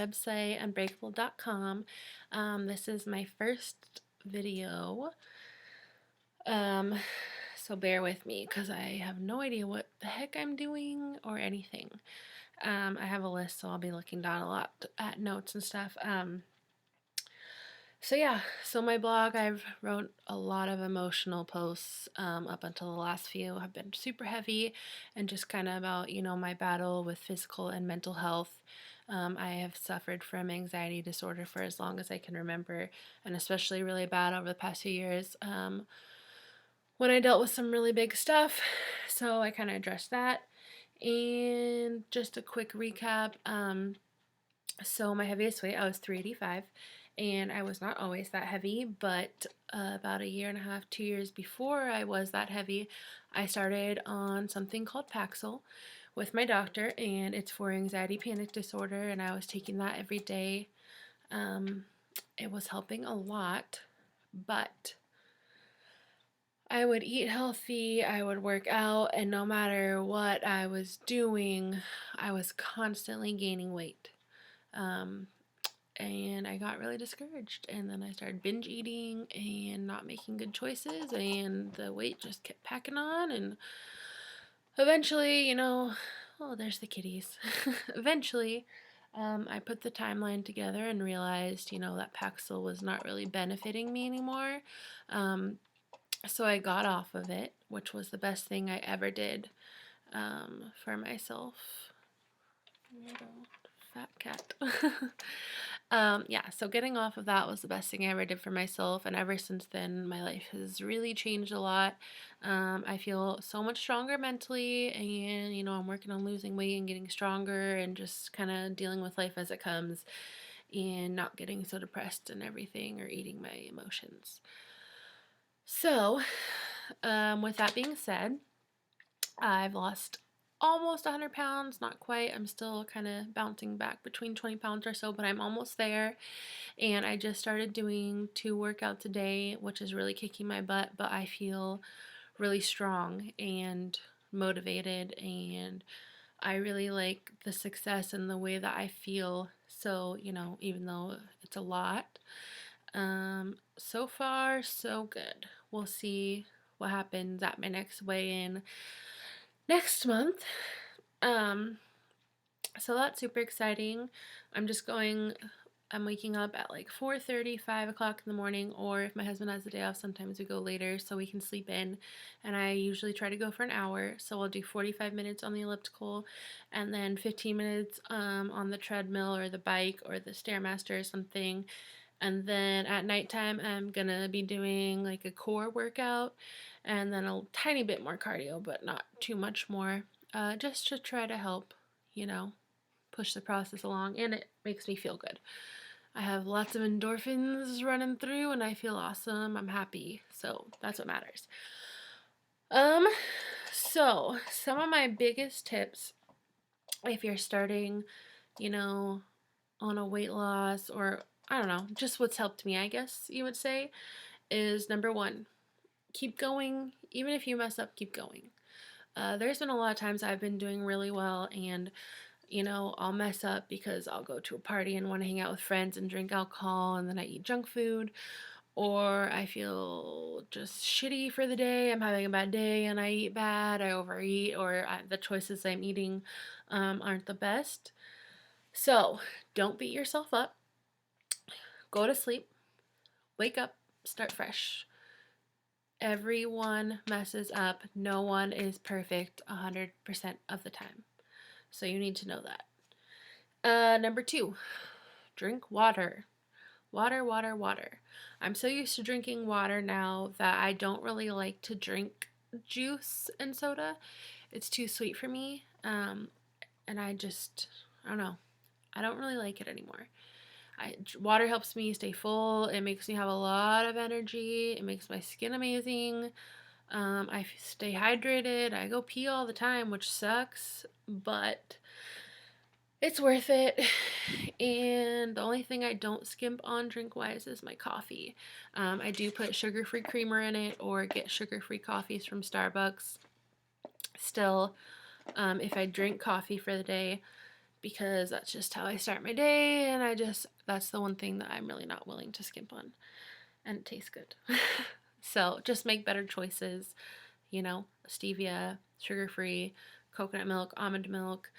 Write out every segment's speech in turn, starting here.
website, unbreakable.com. This is my first video, um, so bear with me because I have no idea what the heck I'm doing or anything. I have a list, so I'll be looking down a lot at notes and stuff. So yeah, so my blog, I've wrote a lot of emotional posts up until the last few have been super heavy and just kind of about, my battle with physical and mental health. I have suffered from anxiety disorder for as long as I can remember, and especially really bad over the past few years when I dealt with some really big stuff. So I kind of addressed that. And just a quick recap. So my heaviest weight, I was 385, and I was not always that heavy, but about a year and a half, 2 years before I was that heavy, I started on something called Paxil with my doctor, and it's for anxiety panic disorder, and I was taking that every day. It was helping a lot, but I would eat healthy, I would work out, and no matter what I was doing, I was constantly gaining weight. Um, and I got really discouraged, and then I started binge eating and not making good choices, and the weight just kept packing on, and eventually, oh, there's the kitties. Eventually, I put the timeline together and realized, that Paxil was not really benefiting me anymore. So I got off of it, which was the best thing I ever did for myself. Little fat cat. Yeah, so getting off of that was the best thing I ever did for myself, and ever since then, my life has really changed a lot. I feel so much stronger mentally, and I'm working on losing weight and getting stronger, and just kind of dealing with life as it comes, and not getting so depressed and everything, or eating my emotions. So, with that being said, I've lost almost 100 pounds, not quite. I'm still kind of bouncing back between 20 pounds or so, but I'm almost there. And I just started doing 2 workouts a day, which is really kicking my butt, but I feel really strong and motivated, and I really like the success and the way that I feel. So, even though it's a lot, so far, so good. We'll see what happens at my next weigh-in next month. Um, so that's super exciting. I'm waking up at like 4:30, 5 o'clock in the morning, or if my husband has the day off, sometimes we go later so we can sleep in. And I usually try to go for an hour. So I'll do 45 minutes on the elliptical and then 15 minutes on the treadmill or the bike or the Stairmaster or something. And then at nighttime, I'm gonna be doing like a core workout and then a tiny bit more cardio, but not too much more, just to try to help, you know, push the process along. And it makes me feel good. I have lots of endorphins running through, and I feel awesome. I'm happy. So that's what matters. Um, so some of my biggest tips if you're starting, you know, on a weight loss, or I don't know, just what's helped me, I guess you would say, is number one, keep going. Even if you mess up, keep going. There's been a lot of times I've been doing really well, and I'll mess up because I'll go to a party and want to hang out with friends and drink alcohol, and then I eat junk food, or I feel just shitty for the day. I'm having a bad day and I eat bad, I overeat, or the choices I'm eating aren't the best. So don't beat yourself up. Go to sleep, wake up, start fresh. Everyone messes up. No one is perfect 100% of the time. So you need to know that. Number two, drink water. Water, water, water. I'm so used to drinking water now that I don't really like to drink juice and soda. It's too sweet for me. And I don't know. I don't really like it anymore. Water helps me stay full. It makes me have a lot of energy. It makes my skin amazing. I stay hydrated. I go pee all the time, which sucks, but it's worth it. And the only thing I don't skimp on drink-wise is my coffee. I do put sugar-free creamer in it or get sugar-free coffees from Starbucks. Still, if I drink coffee for the day, because that's just how I start my day, and that's the one thing that I'm really not willing to skimp on, and it tastes good. So just make better choices, stevia, sugar free, coconut milk, almond milk,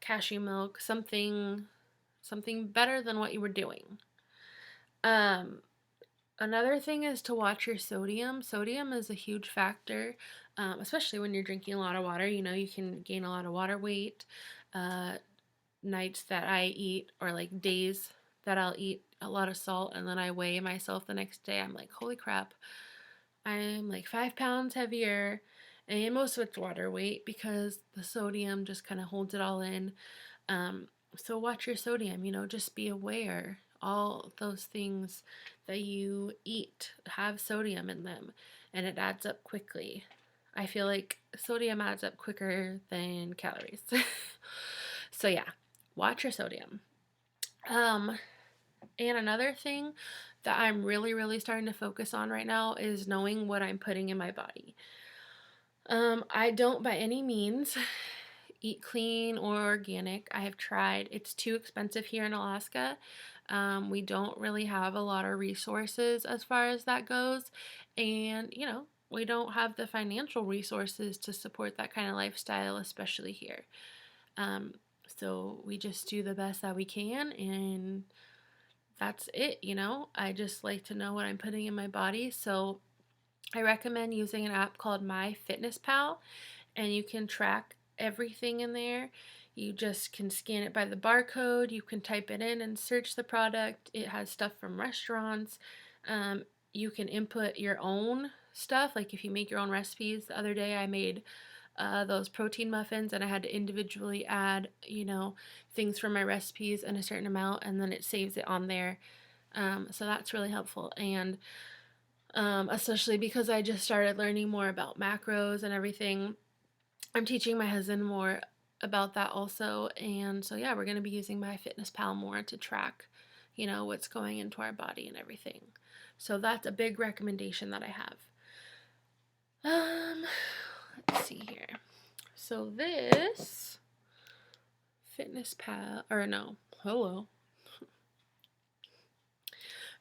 cashew milk, something better than what you were doing. Um, Another thing is to watch your sodium. Sodium is a huge factor, especially when you're drinking a lot of water. You can gain a lot of water weight. Uh, Nights that I eat, or like days that I'll eat a lot of salt and then I weigh myself the next day, I'm like, holy crap, I'm like 5 pounds heavier. And most of it's water weight because the sodium just kind of holds it all in. So watch your sodium, just be aware. All those things that you eat have sodium in them, and it adds up quickly. I feel like sodium adds up quicker than calories. So yeah, watch your sodium. Um, and another thing that I'm really, really starting to focus on right now is knowing what I'm putting in my body. I don't by any means eat clean or organic. I have tried. It's too expensive here in Alaska. We don't really have a lot of resources as far as that goes. And, we don't have the financial resources to support that kind of lifestyle, especially here. Um, so we just do the best that we can, and that's it. I just like to know what I'm putting in my body. So I recommend using an app called MyFitnessPal, and you can track everything in there. You just can scan it by the barcode, you can type it in and search the product. It has stuff from restaurants. You can input your own stuff, like if you make your own recipes. The other day I made those protein muffins, and I had to individually add, things from my recipes in a certain amount, and then it saves it on there. So that's really helpful. And especially because I just started learning more about macros and everything, I'm teaching my husband more about that also. And so, yeah, we're going to be using MyFitnessPal more to track, what's going into our body and everything. So that's a big recommendation that I have. Let's see here. So this Fitness Pal, or no, hello.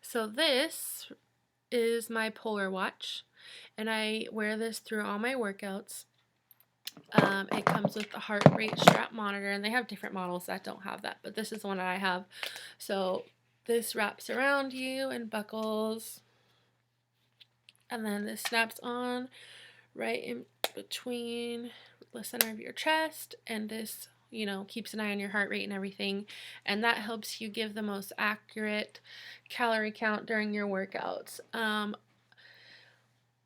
So this is my Polar Watch, and I wear this through all my workouts. It comes with a heart rate strap monitor, and they have different models that don't have that, but this is the one that I have. So this wraps around you and buckles, and then this snaps on right in between the center of your chest, and this keeps an eye on your heart rate and everything, and that helps you give the most accurate calorie count during your workouts.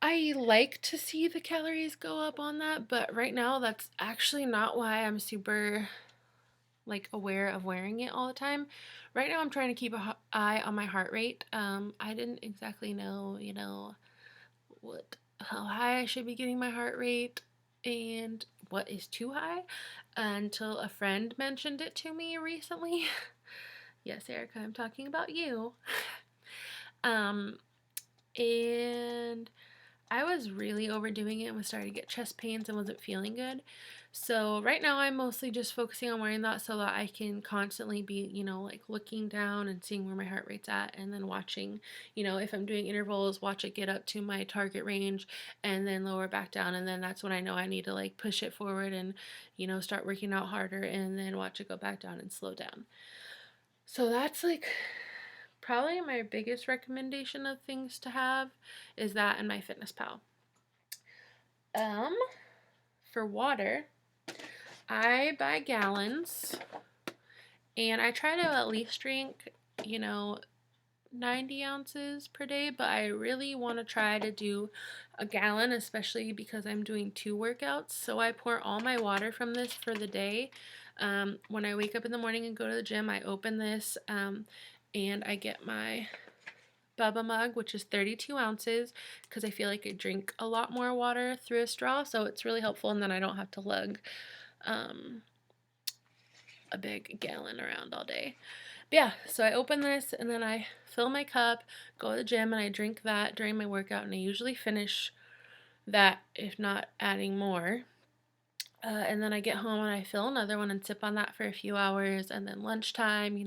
I like to see the calories go up on that, but right now that's actually not why I'm super like aware of wearing it all the time. Right now I'm trying to keep an eye on my heart rate. I didn't exactly know, what how high I should be getting my heart rate and what is too high until a friend mentioned it to me recently. Yes, Erica, I'm talking about you. Um, and I was really overdoing it and was starting to get chest pains and wasn't feeling good. So right now I'm mostly just focusing on wearing that so that I can constantly be, like looking down and seeing where my heart rate's at, and then watching, if I'm doing intervals, watch it get up to my target range and then lower back down. And then that's when I know I need to like push it forward and, start working out harder, and then watch it go back down and slow down. So that's like probably my biggest recommendation of things to have is that and MyFitnessPal. Um, for water, I buy gallons, and I try to at least drink, you know, 90 ounces per day, but I really want to try to do a gallon, especially because I'm doing 2 workouts. So I pour all my water from this for the day. When I wake up in the morning and go to the gym, I open this, and I get my Bubba mug, which is 32 ounces, because I feel like I drink a lot more water through a straw, so it's really helpful, and then I don't have to lug um, a big gallon around all day. But yeah, so I open this, and then I fill my cup, go to the gym, and I drink that during my workout, and I usually finish that, if not adding more. And then I get home and I fill another one and sip on that for a few hours. And then lunchtime,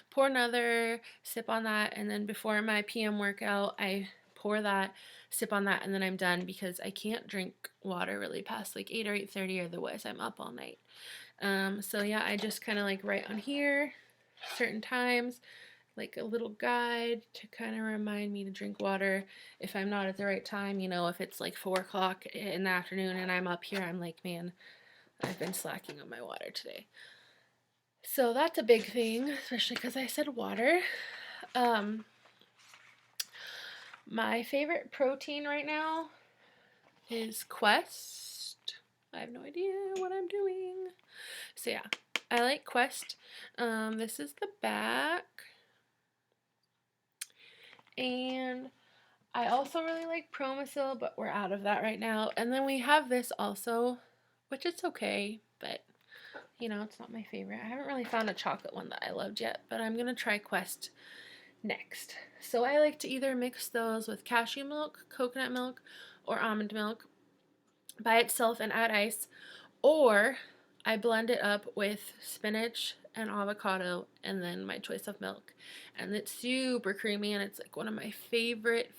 pour another, sip on that. And then before my PM workout, I pour that, sip on that, and then I'm done because I can't drink water really past like 8 or 8:30, otherwise I'm up all night. So yeah, I just kind of like write on here certain times, like a little guide to kind of remind me to drink water if I'm not at the right time. If it's like 4 o'clock in the afternoon and I'm up here, I'm like, man, I've been slacking on my water today. So that's a big thing, especially because I said water. Um, my favorite protein right now is Quest. I have no idea what I'm doing. So yeah, I like Quest. This is the back. And I also really like Promisil, but we're out of that right now. And then we have this also, which it's okay, but it's not my favorite. I haven't really found a chocolate one that I loved yet, but I'm going to try Quest next. So I like to either mix those with cashew milk, coconut milk, or almond milk by itself and add ice, or I blend it up with spinach and avocado and then my choice of milk. And it's super creamy and it's like one of my favorite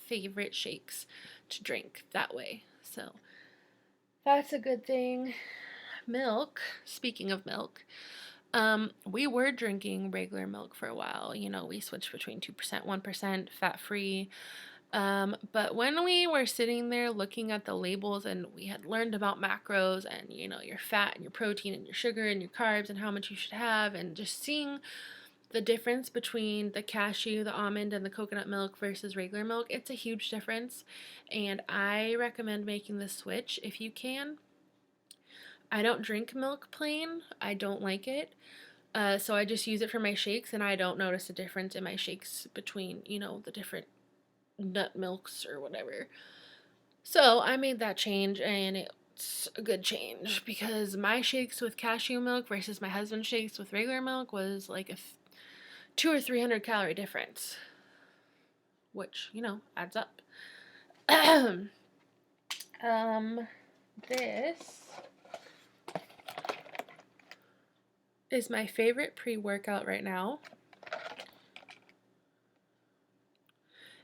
shakes to drink that way. So that's a good thing. Milk, speaking of milk, we were drinking regular milk for a while. We switched between 2%, 1%, fat free. But when we were sitting there looking at the labels and we had learned about macros and, your fat and your protein and your sugar and your carbs and how much you should have, and just seeing the difference between the cashew, the almond, and the coconut milk versus regular milk, it's a huge difference. And I recommend making the switch if you can. I don't drink milk plain. I don't like it. So I just use it for my shakes, and I don't notice a difference in my shakes between, the different nut milks or whatever. So I made that change, and it's a good change because my shakes with cashew milk versus my husband's shakes with regular milk was like a 200 or 300 calorie difference, which, adds up. This is my favorite pre-workout right now.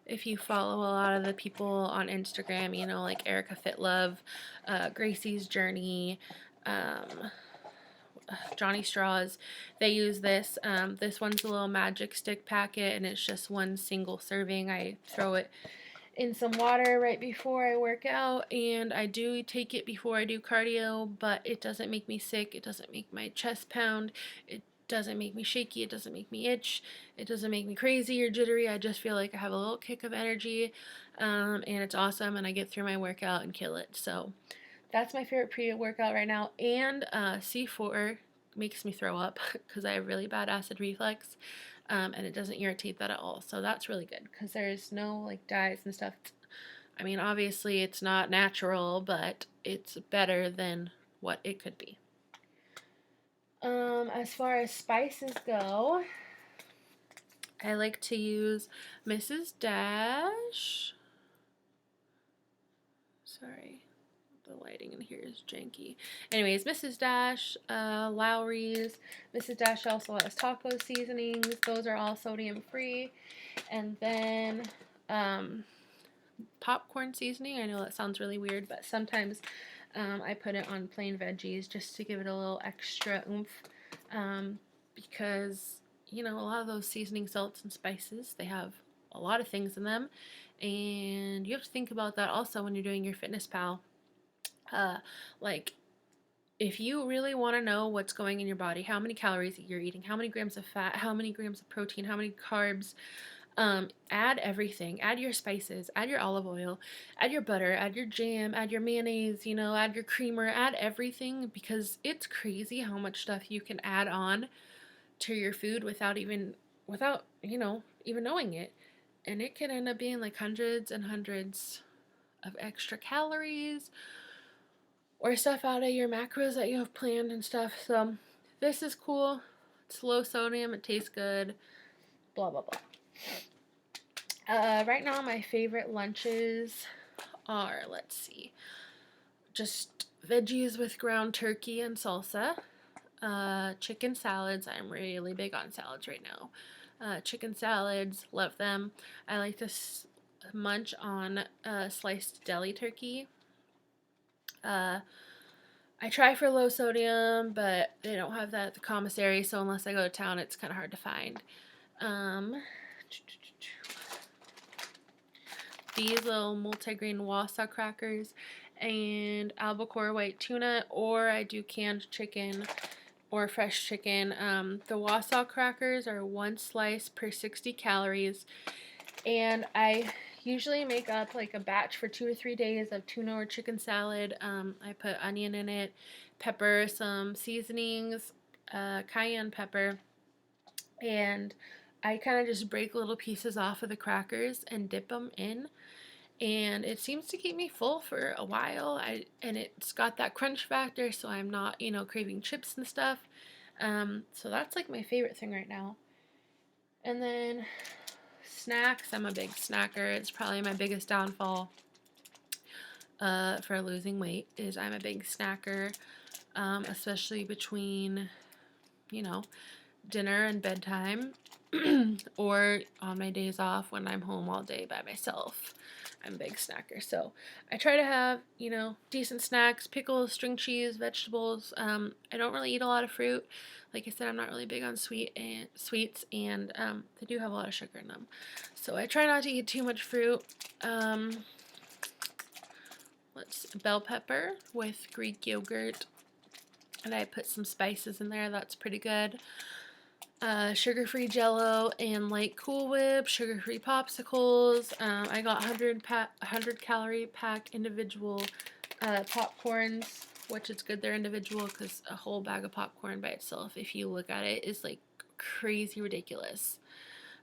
If you follow a lot of the people on Instagram, like Erica Fit Love, Gracie's Journey, Johnny Straws, they use this. This one's a little magic stick packet, and it's just one single serving. I throw it in some water right before I work out, and I do take it before I do cardio, but it doesn't make me sick. It doesn't make my chest pound. It doesn't make me shaky. It doesn't make me itch. It doesn't make me crazy or jittery. I just feel like I have a little kick of energy, and it's awesome, and I get through my workout and kill it. So that's my favorite pre-workout right now. And C4 makes me throw up because I have really bad acid reflux, and it doesn't irritate that at all. So that's really good because there's no like dyes and stuff. I mean, obviously it's not natural, but it's better than what it could be. As far as spices go, I like to use Mrs. Dash. Sorry, the lighting in here is janky. Anyways, Mrs. Dash, Lowry's. Mrs. Dash also has taco seasonings. Those are all sodium free. And then popcorn seasoning. I know that sounds really weird, but sometimes I put it on plain veggies just to give it a little extra oomph, because a lot of those seasoning salts and spices, they have a lot of things in them, and you have to think about that also when you're doing your FitnessPal. Like, if you really want to know what's going in your body, how many calories you're eating, how many grams of fat, how many grams of protein, how many carbs, add everything. Add your spices, add your olive oil, add your butter, add your jam, add your mayonnaise, add your creamer, add everything, because it's crazy how much stuff you can add on to your food without even knowing it. And it can end up being like hundreds and hundreds of extra calories or stuff out of your macros that you have planned and stuff. So this is cool. It's low sodium, it tastes good, blah blah blah. Right now my favorite lunches are, let's see, just veggies with ground turkey and salsa. Chicken salads. I'm really big on salads right now. Chicken salads, love them. I like to munch on sliced deli turkey. Uh, I try for low sodium, but they don't have that at the commissary, so unless I go to town, it's kind of hard to find. Um, these little multigrain Wausau crackers and albacore white tuna, or I do canned chicken or fresh chicken. The Wausau crackers are 1 slice per 60 calories, and I usually make up like a batch for 2 or 3 days of tuna or chicken salad. I put onion in it, pepper, some seasonings, cayenne pepper, and I kind of just break little pieces off of the crackers and dip them in, and it seems to keep me full for a while. And it's got that crunch factor, so I'm not, craving chips and stuff. So that's like my favorite thing right now. And then snacks, I'm a big snacker. It's probably my biggest downfall for losing weight is I'm a big snacker, especially between, you know, dinner and bedtime, or on my days off when I'm home all day by myself. I'm a big snacker. So I try to have, decent snacks, pickles, string cheese, vegetables. I don't really eat a lot of fruit. Like I said, I'm not really big on sweets, and they do have a lot of sugar in them. So I try not to eat too much fruit. Bell pepper with Greek yogurt, and I put some spices in there. That's pretty good. Sugar-free Jello and light Cool Whip, sugar-free popsicles. I got 100 calorie pack individual popcorns, which is good they're individual because a whole bag of popcorn by itself, if you look at it, is like crazy ridiculous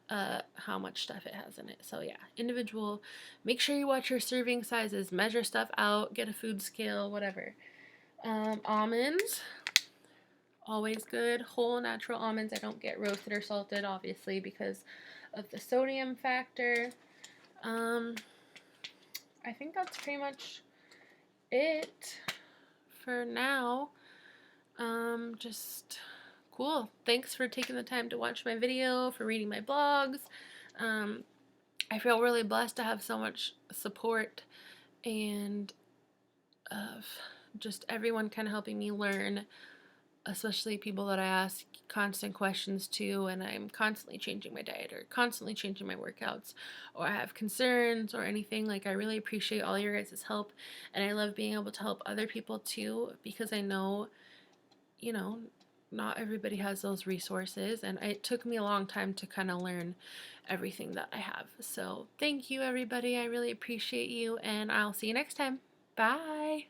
how much stuff it has in it. So yeah, individual. Make sure you watch your serving sizes, measure stuff out, get a food scale, whatever. Almonds. Always good. Whole natural almonds. I don't get roasted or salted, obviously, because of the sodium factor. I think that's pretty much it for now. Just cool. Thanks for taking the time to watch my video, for reading my blogs. I feel really blessed to have so much support and just everyone kind of helping me learn, especially people that I ask constant questions to, and I'm constantly changing my diet or constantly changing my workouts, or I have concerns or anything. Like, I really appreciate all your guys' help, and I love being able to help other people too, because I know, not everybody has those resources, and it took me a long time to kind of learn everything that I have. So thank you, everybody. I really appreciate you, and I'll see you next time. Bye.